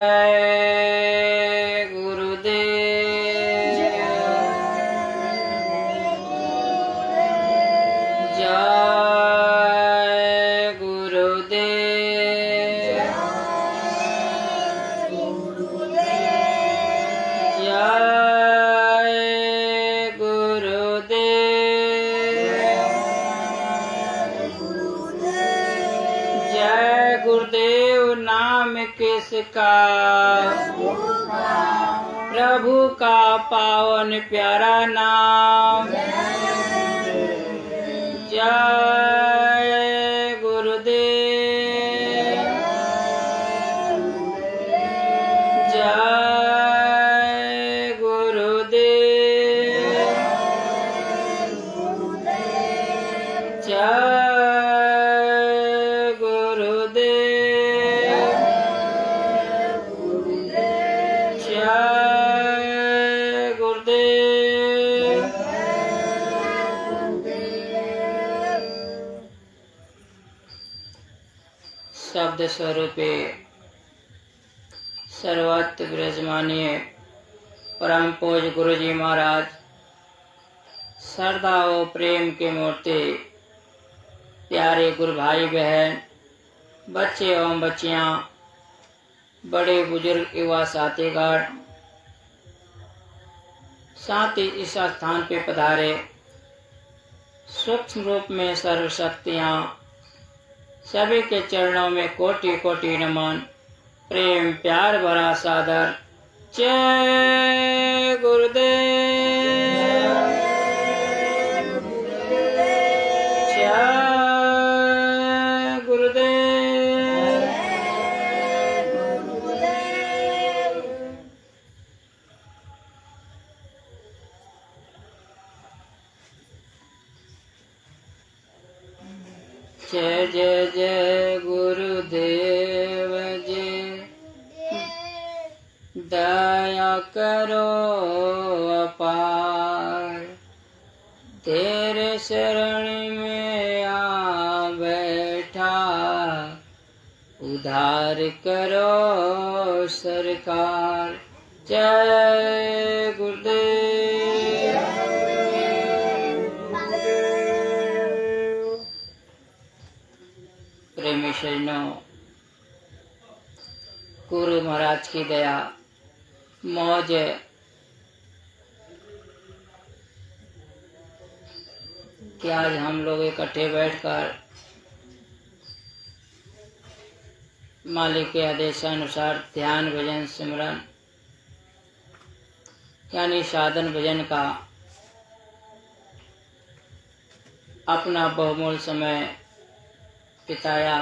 जय गुरुदेव जय गुरुदेव जय गुरुदेव जय गुरुदेव नाम किसका प्रभु का पावन प्यारा नाम जय गुरुदेव जय गुरुदेव जय गुरुदेव जय गुरुदेव शब्द स्वरूपे सर्वत्र विराजमानीय परम पूज गुरु जी महाराज श्रद्धा व प्रेम की मूर्ति प्यारे गुरु भाई बहन बच्चे एवं बच्चियां बड़े बुजुर्ग युवा साथीगण साथ ही इस स्थान पे पधारे सूक्ष्म रूप में सर्वशक्तियां सभी के चरणों में कोटि कोटि नमन प्रेम प्यार भरा सादर जय गुरुदेव जय गुरुदेव जय जय जय गुरुदेव जी दया करो अपार तेरे शरण में आ बैठा उद्धार करो सरकार जय गुरुदेव प्रेमी शरणों गुरु महाराज की दया मौज कि आज हम लोग इकट्ठे बैठकर मालिक के आदेशानुसार ध्यान भजन सिमरन यानी साधन भजन का अपना बहुमूल्य समय बिताया।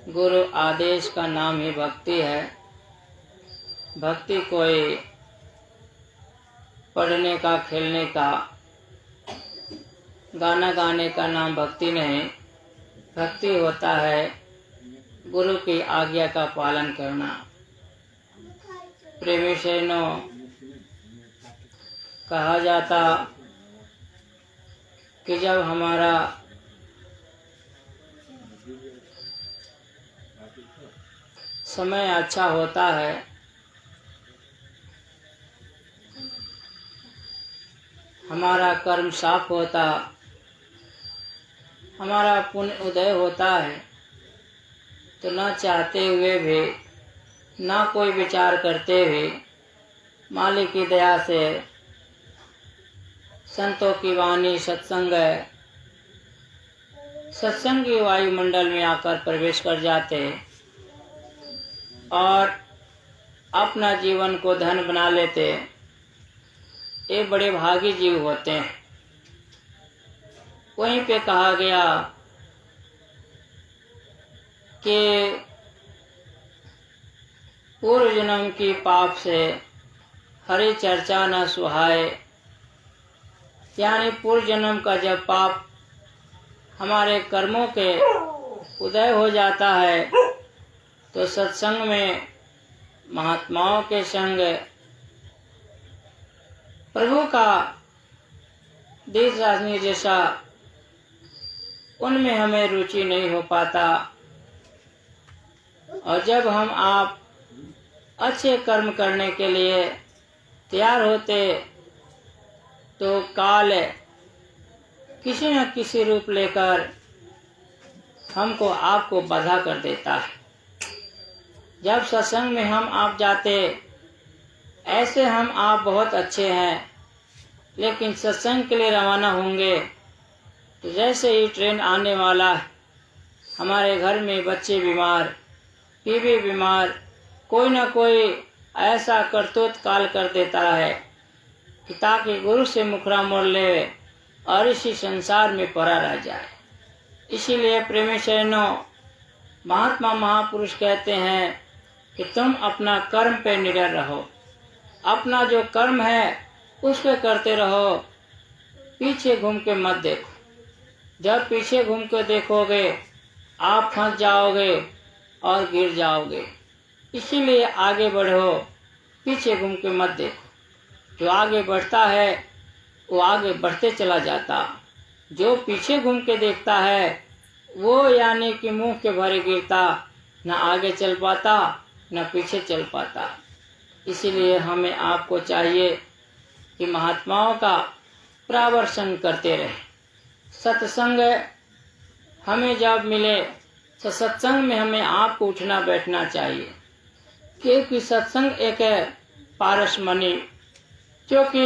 गुरु आदेश का नाम ही भक्ति है। भक्ति कोई पढ़ने का खेलने का गाना गाने का नाम भक्ति नहीं। भक्ति होता है गुरु की आज्ञा का पालन करना। प्रेमी शरणों कहा जाता कि जब हमारा समय अच्छा होता है हमारा कर्म साफ होता हमारा पुण्य उदय होता है तो न चाहते हुए भी ना कोई विचार करते हुए मालिक की दया से संतों की वाणी सत्संग की वायुमंडल में आकर प्रवेश कर जाते और अपना जीवन को धन बना लेते। ये बड़े भागी जीव होते हैं। वहीं पे कहा गया कि पूर्व जन्म की पाप से हरि चर्चा न सुहाए, यानी पूर्व जन्म का जब पाप हमारे कर्मों के उदय हो जाता है तो सत्संग में महात्माओं के संग प्रभु का दिशा निर्देशा उनमें हमें रुचि नहीं हो पाता। और जब हम आप अच्छे कर्म करने के लिए तैयार होते तो काल किसी न किसी रूप लेकर हमको आपको बाधा कर देता है। जब सत्संग में हम आप जाते, ऐसे हम आप बहुत अच्छे हैं, लेकिन सत्संग के लिए रवाना होंगे तो जैसे ही ट्रेन आने वाला है, हमारे घर में बच्चे बीमार, बीवी बीमार, कोई ना कोई ऐसा करतूत काल कर देता है कि ताकि गुरु से मुखरा मोड़ ले और इसी संसार में पड़ा रह जाए। इसीलिए प्रेमी शरणों, महात्मा महापुरुष कहते हैं कि तुम अपना कर्म पे निडर रहो, अपना जो कर्म है उसको करते रहो, पीछे घूम के मत देखो। जब पीछे घूम के देखोगे आप फंस जाओगे और गिर जाओगे। इसीलिए आगे बढ़ो, पीछे घूम के मत देखो। जो आगे बढ़ता है वो आगे बढ़ते चला जाता, जो पीछे घूम के देखता है वो यानी कि मुंह के भरे गिरता, न आगे चल पाता न पीछे चल पाता। इसीलिए हमें आपको चाहिए कि महात्माओं का प्रवर्सन करते रहे। सत्संग हमें जब मिले तो सत्संग में हमें आपको उठना बैठना चाहिए, क्योंकि सत्संग एक है पारसमणि, क्योंकि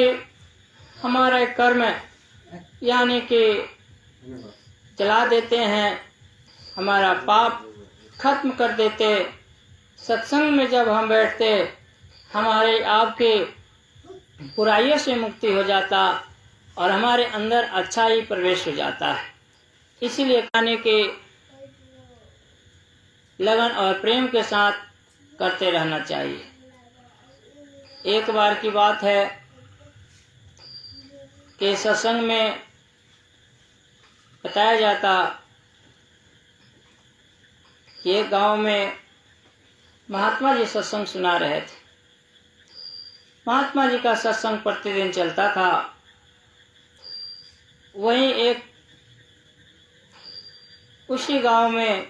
हमारा कर्म यानी कि जला देते हैं, हमारा पाप खत्म कर देते। सत्संग में जब हम बैठते हमारे आपके बुराइयों से मुक्ति हो जाता और हमारे अंदर अच्छा ही प्रवेश हो जाता है। इसीलिए खाने के लगन और प्रेम के साथ करते रहना चाहिए। एक बार की बात है कि सत्संग में बताया जाता कि एक गांव में महात्मा जी सत्संग सुना रहे थे। महात्मा जी का सत्संग प्रतिदिन चलता था। वहीं एक उसी गांव में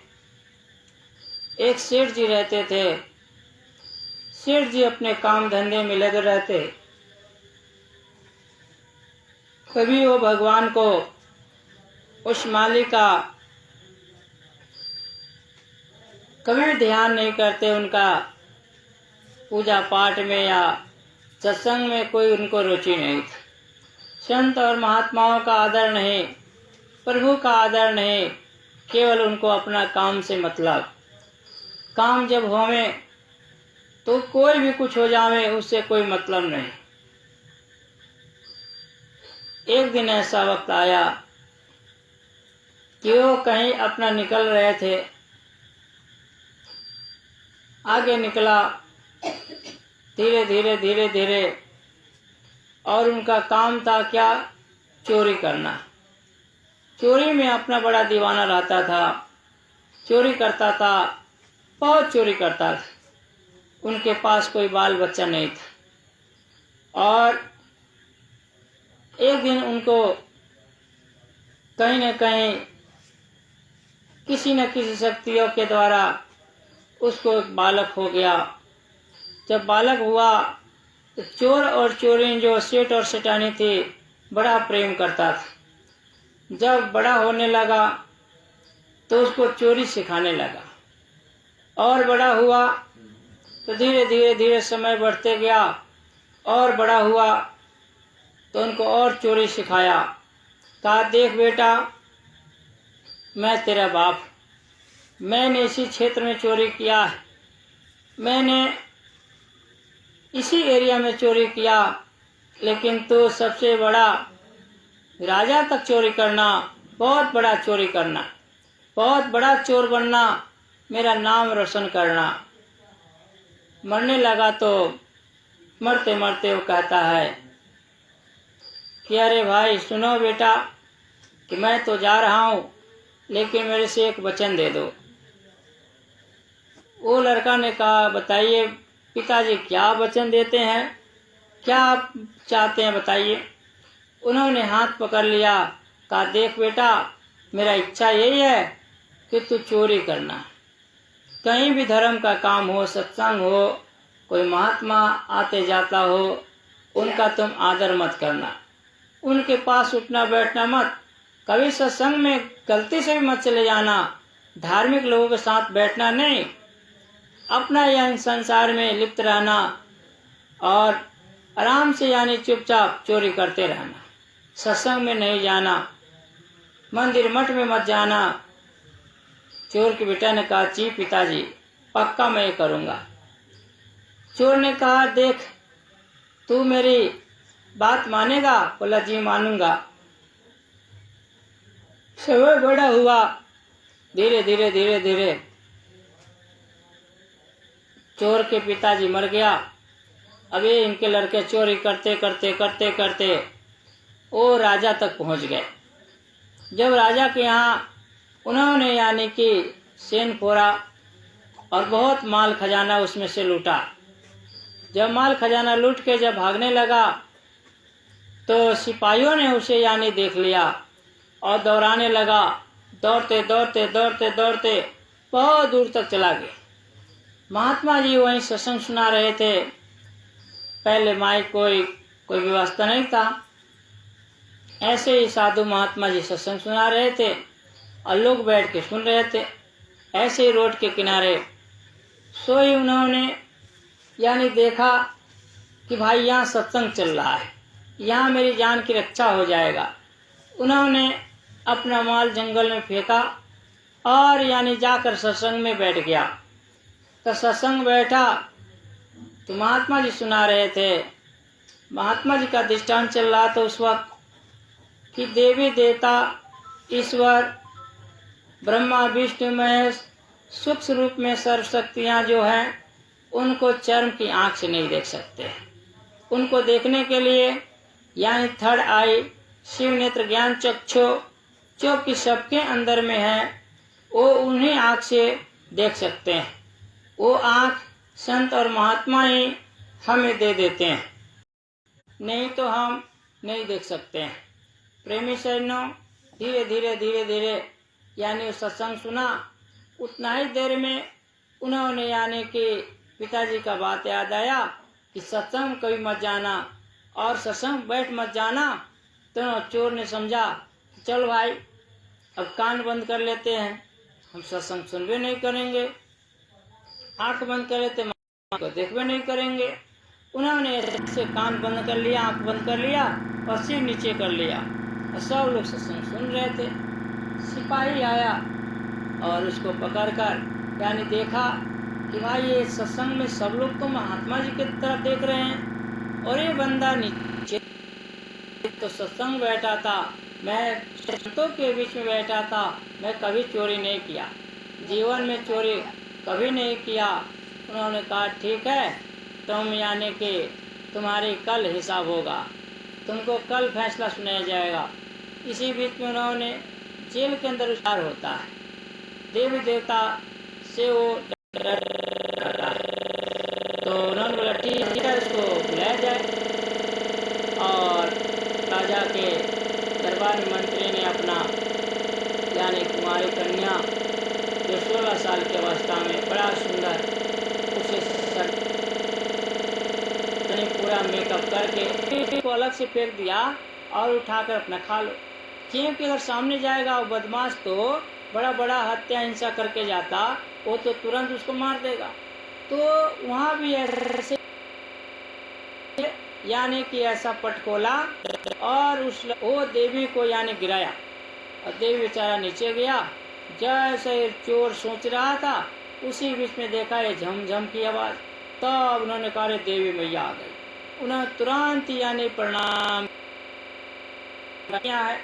एक सेठ जी रहते थे। सेठ जी अपने काम धंधे में लगे रहते, कभी वो भगवान को, उस मालिक का कभी ध्यान नहीं करते। उनका पूजा पाठ में या सत्संग में कोई उनको रुचि नहीं थी। संत और महात्माओं का आदर नहीं, प्रभु का आदर नहीं, केवल उनको अपना काम से मतलब। काम जब होवे तो कोई भी कुछ हो जावे, उससे कोई मतलब नहीं। एक दिन ऐसा वक्त आया कि वो कहीं अपना निकल रहे थे। आगे निकला धीरे धीरे धीरे धीरे, और उनका काम था क्या, चोरी करना। चोरी में अपना बड़ा दीवाना रहता था, चोरी करता था, बहुत चोरी करता था। उनके पास कोई बाल बच्चा नहीं था। और एक दिन उनको कहीं न कहीं किसी न किसी शक्तियों के द्वारा उसको एक बालक हो गया। जब बालक हुआ तो चोर और चोरी जो सेठ और सेठानी थी बड़ा प्रेम करता था। जब बड़ा होने लगा तो उसको चोरी सिखाने लगा, और बड़ा हुआ तो धीरे धीरे धीरे समय बढ़ते गया, और बड़ा हुआ तो उनको और चोरी सिखाया। कहा, देख बेटा, मैं तेरा बाप, मैंने इसी क्षेत्र में चोरी किया है, मैंने इसी एरिया में चोरी किया, लेकिन तू सबसे बड़ा राजा तक चोरी करना, बहुत बड़ा चोरी करना, बहुत बड़ा चोर बनना, मेरा नाम रोशन करना। मरने लगा तो मरते मरते वो कहता है कि अरे भाई सुनो बेटा, कि मैं तो जा रहा हूँ, लेकिन मेरे से एक वचन दे दो। वो लड़का ने कहा, बताइए पिताजी, क्या वचन देते हैं, क्या आप चाहते हैं बताइए। उन्होंने हाथ पकड़ लिया, कहा, देख बेटा, मेरा इच्छा यही है कि तू चोरी करना, कहीं भी धर्म का काम हो, सत्संग हो, कोई महात्मा आते जाता हो, उनका तुम आदर मत करना, उनके पास उठना बैठना मत। कभी सत्संग में गलती से भी मत चले जाना, धार्मिक लोगों के साथ बैठना नहीं, अपना यानी संसार में लिप्त रहना और आराम से यानी चुपचाप चोरी करते रहना। सत्संग में नहीं जाना, मंदिर मठ में मत जाना। चोर के बेटा ने कहा, जी पिताजी पक्का मैं ये करूँगा। चोर ने कहा, देख तू मेरी बात मानेगा? बोला, जी मानूंगा। समय बड़ा हुआ, धीरे धीरे धीरे धीरे चोर के पिताजी मर गया। अभी इनके लड़के चोरी करते करते करते करते वो राजा तक पहुंच गए। जब राजा के यहाँ उन्होंने यानी कि सेन फोड़ा और बहुत माल खजाना उसमें से लूटा। जब माल खजाना लूट के जब भागने लगा तो सिपाहियों ने उसे यानी देख लिया और दौड़ाने लगा। दौड़ते दौड़ते दौड़ते दौड़ते बहुत दूर तक चला गया। महात्मा जी वहीं सत्संग सुना रहे थे। पहले माइक कोई व्यवस्था नहीं था, ऐसे ही साधु महात्मा जी सत्संग सुना रहे थे और लोग बैठ के सुन रहे थे। ऐसे ही रोड के किनारे सोई उन्होंने यानी देखा कि भाई यहाँ सत्संग चल रहा है, यहाँ मेरी जान की रक्षा हो जाएगा। उन्होंने अपना माल जंगल में फेंका और यानी जाकर सत्संग में बैठ गया। तो सत्संग बैठा तो महात्मा जी सुना रहे थे। महात्मा जी का दृष्टांत चल रहा था उस वक्त कि देवी देवता ईश्वर ब्रह्मा विष्णु महेश सूक्ष्म रूप में सर्वशक्तियाँ जो हैं उनको चर्म की आँख से नहीं देख सकते। उनको देखने के लिए यानी थर्ड आई, शिव नेत्र, ज्ञान चक्षु जो कि सबके अंदर में है, वो उन्हीं आँख से देख सकते हैं। वो आँख संत और महात्मा ही हमें दे देते हैं, नहीं तो हम नहीं देख सकते हैं। प्रेमी सज्जनों, धीरे धीरे धीरे धीरे यानी सत्संग सुना। उतना ही देर में उन्होंने यानी कि पिताजी का बात याद आया कि सत्संग कभी मत जाना और सत्संग बैठ मत जाना। तो चोर ने समझा, चल भाई अब कान बंद कर लेते हैं, हम सत्संग सुनबे नहीं करेंगे, आंख बंद कर लेते को देखबे नहीं करेंगे। उन्होंने ऐसे कान बंद कर लिया, आंख बंद कर लिया और सिर नीचे कर लिया और सब लोग सत्संग सुन रहे थे। सिपाही आया और उसको पकड़कर यानी देखा कि भाई ये सत्संग में सब लोग तो महात्मा जी की तरफ देख रहे हैं और ये बंदा नीचे तो सत्संग बैठा था, मैं संतों के बीच में बैठा था, मैं कभी चोरी नहीं किया, जीवन में चोरी कभी नहीं किया। उन्होंने कहा, ठीक है, तुम यानी कि तुम्हारी कल हिसाब होगा, तुमको कल फैसला सुनाया जाएगा। इसी बीच में उन्होंने जेल के अंदर उतार होता है, देवी देवता से वो डरता है। तो उन्होंने बोला, ठीक है, उसको बुलाया जाए। और राजा के दरबार मंत्री ने अपना यानी कुमारी कन्या जो 16 साल की अवस्था में बड़ा सुंदर, उसे पूरा मेकअप करके को अलग से फेंक दिया और उठाकर अपना खा लो। क्योंकि अगर सामने जाएगा वो बदमाश तो बड़ा बड़ा हत्या हिंसा करके जाता, वो तो तुरंत उसको मार देगा। तो वहाँ भी ऐसे यानी कि ऐसा पटकोला और वो देवी को यानी गिराया और देवी बेचारा नीचे गया। जैसे चोर सोच रहा था उसी बीच में देखा ये झमझम की आवाज़। तब उन्होंने कहा, देवी मैया आ गई। उन्होंने तुरंत यानी प्रणाम किया है।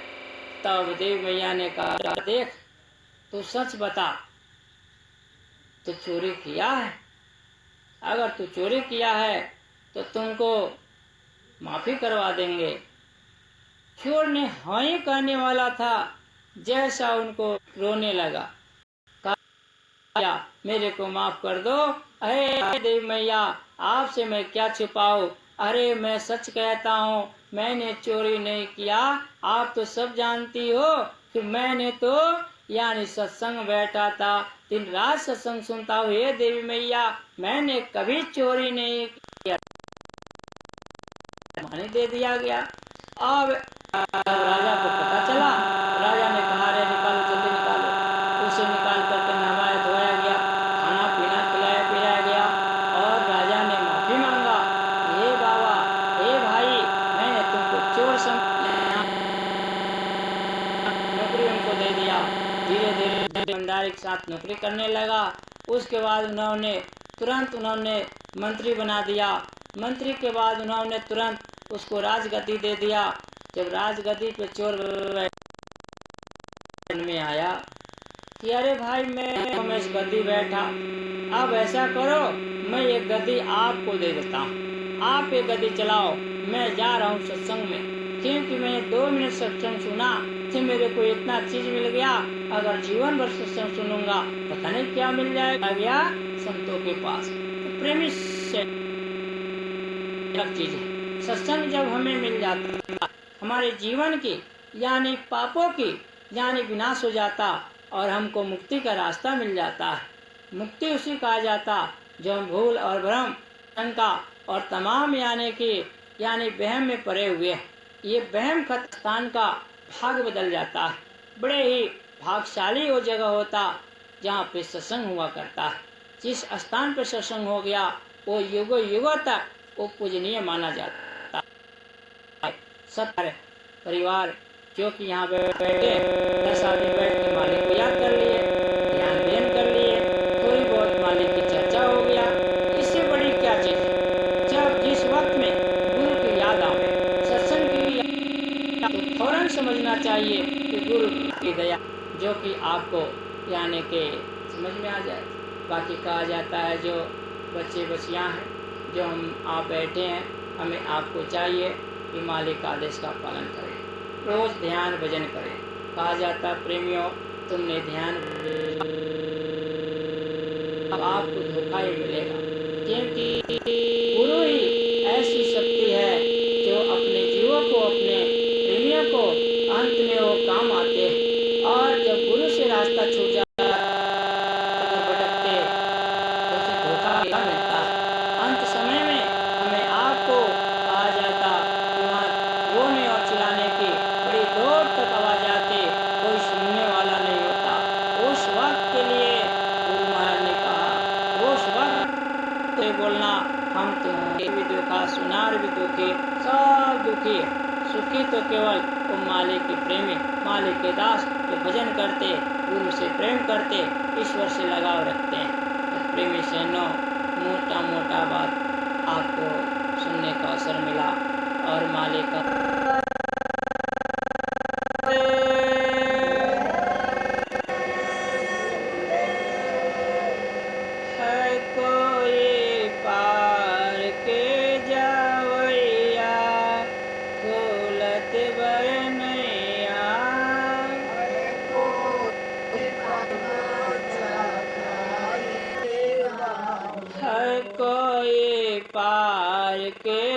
तब देवी मैया ने कहा, देख तू सच बता, तो चोरी किया है? अगर तू चोरी किया है तो तुमको माफ़ी करवा देंगे। चोर ने हाँ ही कहने वाला था, जैसा उनको रोने लगा, कहा, मेरे को माफ़ कर दो। अरे देवी मैया, आपसे मैं क्या छुपाऊँ? अरे मैं सच कहता हूँ, मैंने चोरी नहीं किया। आप तो सब जानती हो कि मैंने तो यानी सत्संग बैठा था, दिन रात सत्संग सुनता हूँ। हे देवी मैया, मैंने कभी चोरी नहीं किया, मानी दे दिया गया। अब राजा को पता चला, राजा ने कहा रे निकालो, जल्दी निकालो। उसे निकाल करके नहवाया धोया गया, खाना पीना खिलाया पिलाया गया और राजा ने माफी मांगा। हे बाबा, हे भाई, मैंने तुमको चोर समझा, नौकरी उनको दे दिया। धीरे धीरे ईमानदारी के साथ नौकरी करने लगा। उसके बाद उन्होंने मंत्री बना दिया। मंत्री के बाद उन्होंने तुरंत उसको राजगद्दी दे दिया। जब राजगद्दी पे चोर में आया कि अरे भाई, मैं इस गद्दी बैठा, अब ऐसा करो, मैं ये गद्दी आपको दे देता हूँ, आप ये गद्दी चलाओ, मैं जा रहा हूँ सत्संग में, क्योंकि मैंने 2 मिनट सत्संग सुना तो मेरे को इतना चीज मिल गया, अगर जीवन भर सत्संग सुनूंगा पता नहीं क्या मिल जाएगा। गया संतों के पास। तो प्रेमी से चीज है, सत्संग जब हमें मिल जाता है, हमारे जीवन की यानी पापों की यानी विनाश हो जाता और हमको मुक्ति का रास्ता मिल जाता है। मुक्ति उसी कहा जाता जो हम भूल और भ्रम, शंका और तमाम यानी वहम में पड़े हुए हैं। ये वहम स्थान का भाग बदल जाता है। बड़े ही भागशाली वो जगह होता जहाँ पे सत्संग हुआ करता है। जिस स्थान पर सत्संग हो गया वो युगों युगों तक वो पूजनीय माना जाता है। सत्य परिवार जो कि यहाँ बैठे 10 आदमी बैठ के मालिक को याद कर लिए, ध्यान ध्यान कर लिए, थोड़ी बहुत मालिक की चर्चा हो गया, इससे बड़ी क्या चीज। जब जिस वक्त में गुरु की याद आवे, सत्संग की, तो फौरन समझना चाहिए कि गुरु की दया जो कि आपको यानी के समझ में आ जाए। बाकी कहा जाता है जो बच्चे बच्चियाँ हैं, जो हम आप बैठे हैं, हमें आपको चाहिए कि मालिक आदेश का पालन करें, रोज ध्यान भजन करें। कहा जाता प्रेमियों, तुमने ध्यान आपको धोखा ही मिलेगा, क्योंकि गुरु ही ऐसी शक्ति है जो अपने जीवों को, अपने प्रेमियों को अंत में वो काम आते हैं। और जब गुरु से रास्ता छूट जाता है तो भटकते, तो उसे धोखा मिलता है। अंत समय में हमें आपको कहा जाता वहाँ रोने और चिल्लाने की बड़ी दूर तक आवाज आती, कोई सुनने वाला नहीं होता। उस वक्त के लिए गुरु महाराज ने कहा, उस वक्त तो बोलना, हम तुम्हें भी दुखा, सुनार भी दुखी, सब दुखी, सुखी तो केवल वो मालिक के प्रेमी, मालिक के दास जो भजन करते, गुरु से प्रेम करते, ईश्वर से लगाव रखते हैं। तो प्रेमी सैनो, मोटा मोटा बात आपको सुनने का अवसर मिला और मालिक का है कोई पार के जावैया, खोलत बरनैया, है कोई पार के